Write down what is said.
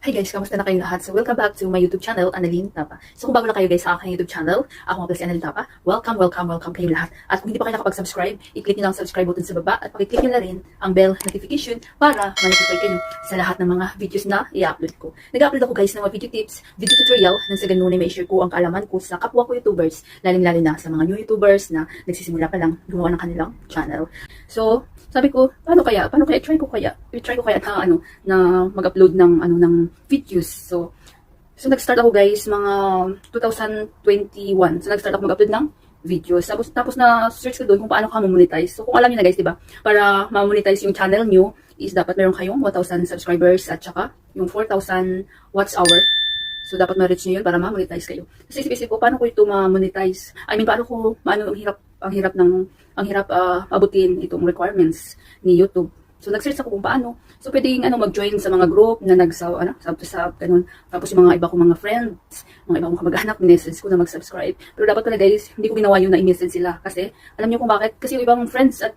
Hi guys, kamusta na kayong lahat? So welcome back to my YouTube channel, Annalyn Tapa. So kung bago na kayo guys sa aking YouTube channel, ako nga pala si Annalyn Tapa. Welcome kayong lahat. At kung hindi pa kayo nakapag-subscribe, i-click nyo lang ang subscribe button sa baba at pakiclick nyo na rin ang bell notification para ma-notify kayo sa lahat ng mga videos na i-upload ko. Nag-upload ako guys ng mga video tips, video tutorial nang sa ganun ay may share ko ang kaalaman ko sa kapwa ko YouTubers, lalong-lalo na sa mga new YouTubers na nagsisimula pa lang gumawa ng kanilang channel. So, sabi ko, paano kaya i-try ko kaya na mag-upload ng videos. So nag-start ako guys mga 2021. So nag-start ako mag-upload ng videos. Tapos na search ko doon kung paano ka monetize. So kung alam niyo na guys, 'di ba? Para ma-monetize yung channel niyo is dapat meron kayong 1,000 subscribers at saka yung 4,000 watch hour. So dapat ma-reach niyo yun para ma-monetize kayo. Kasi isip ko paano ko ito ma-monetize? I mean, paano ang hirap abutin itong requirements ni YouTube. So nag-search ako kung paano. So pwedeng mag-join sa mga group na sub ganun. Tapos yung mga iba kong mga friends, mga iba kong kamag-anak, message ko na mag-subscribe. Pero dapat pala guys, hindi ko ginawa yun na i-message sila kasi alam niyo kung bakit? Kasi yung ibang friends at